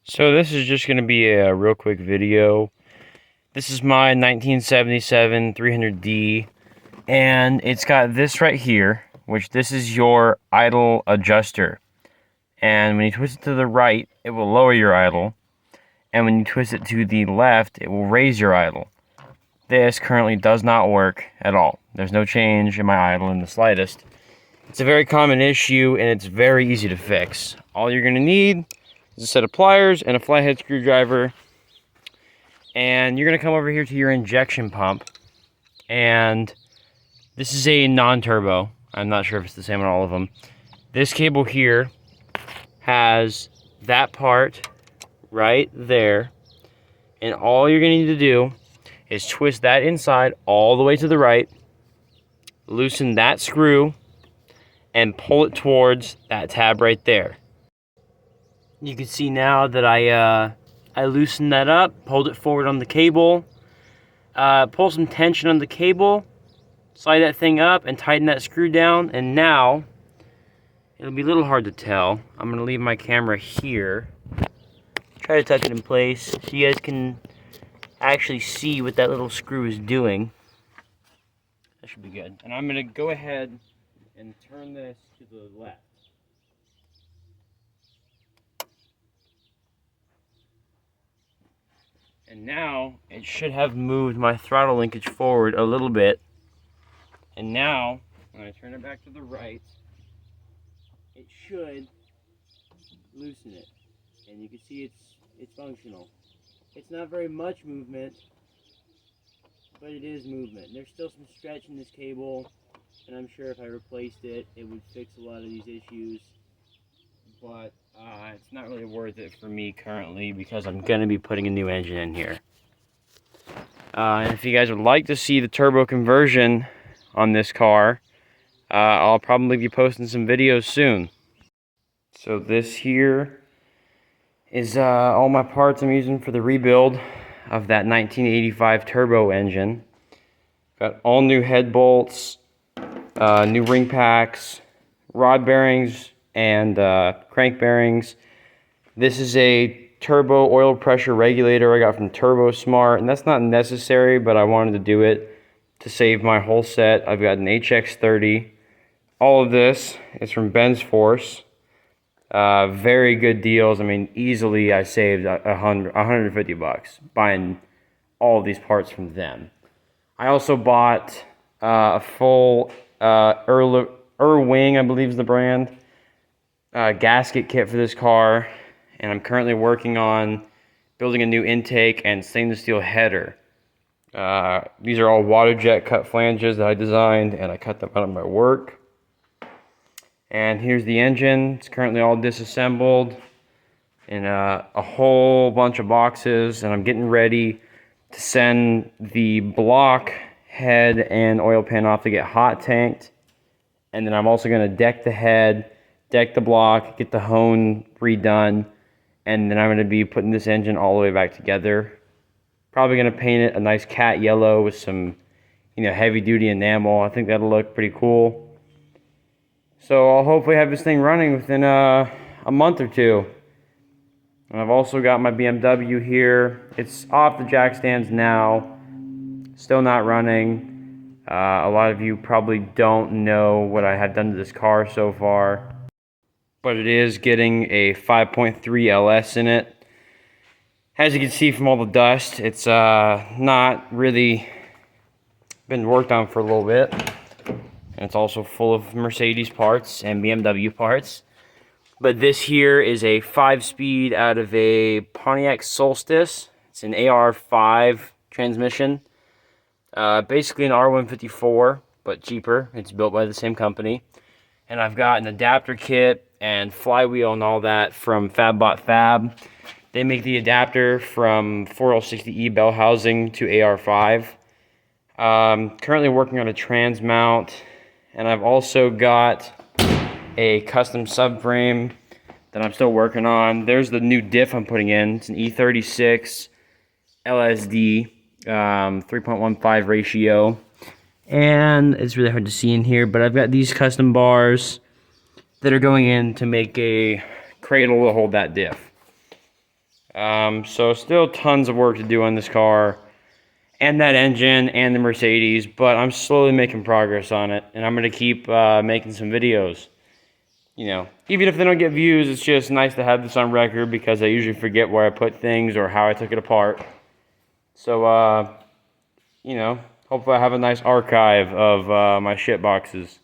So this is just going to be a real quick video. This is my 1977 300D, and it's got this right here, which this is your idle adjuster. And when you twist it to the right, it will lower your idle. And when you twist it to the left, it will raise your idle. This currently does not work at all. There's no change in my idle in the slightest. It's a very common issue, and it's very easy to fix. All you're going to need is a set of pliers and a flathead screwdriver. And you're going to come over here to your injection pump. And this is a non-turbo. I'm not sure if it's the same on all of them. This cable here has that part right there. And all you're going to need to do is twist that inside all the way to the right. Loosen that screw and pull it towards that tab right there. You can see now that I loosened that up, pulled it forward on the cable, pull some tension on the cable, slide that thing up and tighten that screw down, and now it'll be a little hard to tell. I'm going to leave my camera here, try to tuck it in place so you guys can actually see what that little screw is doing. That should be good. And I'm going to go ahead and turn this to the left. And now it should have moved my throttle linkage forward a little bit. And now, when I turn it back to the right, it should loosen it. And you can see it's functional. It's not very much movement, but it is movement. There's still some stretch in this cable, and I'm sure if I replaced it, it would fix a lot of these issues. But it's not really worth it for me currently because I'm going to be putting a new engine in here. And if you guys would like to see the turbo conversion on this car, I'll probably be posting some videos soon. So this here is all my parts I'm using for the rebuild of that 1985 turbo engine. Got all new head bolts, new ring packs, rod bearings, and crank bearings. This is a turbo oil pressure regulator I got from Turbo Smart, and that's not necessary, but I wanted to do it to save my whole set. I've got an HX30. All of this is from Ben's Force. Very good deals. I mean, easily I saved $150 buying all of these parts from them. I also bought a full Irwing, I believe is the brand, gasket kit for this car, and I'm currently working on building a new intake and stainless steel header. These are all water jet cut flanges that I designed, and I cut them out of my work. And here's the engine. It's currently all disassembled in a whole bunch of boxes, and I'm getting ready to send the block, head, and oil pan off to get hot tanked. And then I'm also going to deck the head, deck the block, get the hone redone, and then I'm going to be putting this engine all the way back together. Probably going to paint it a nice cat yellow with some, heavy duty enamel. I think that'll look pretty cool. So I'll hopefully have this thing running within a month or two. And I've also got my BMW here. It's off the jack stands now, still not running. A lot of you probably don't know what I have done to this car so far, but it is getting a 5.3 LS in it. As you can see from all the dust, it's not really been worked on for a little bit. And it's also full of Mercedes parts and BMW parts. But this here is a 5-speed out of a Pontiac Solstice. It's an AR5 transmission. Basically an R154, but cheaper. It's built by the same company. And I've got an adapter kit and flywheel and all that from FabBot Fab. They make the adapter from 4L60E bell housing to AR5. Currently working on a trans mount. And I've also got a custom subframe that I'm still working on. There's the new diff I'm putting in. It's an E36 LSD, 3.15 ratio. And it's really hard to see in here, but I've got these custom bars that are going in to make a cradle to hold that diff. So still tons of work to do on this car and that engine and the Mercedes, but I'm slowly making progress on it, and I'm going to keep making some videos. You know, even if they don't get views, it's just nice to have this on record because I usually forget where I put things or how I took it apart. So, you know, hopefully I have a nice archive of my shit boxes.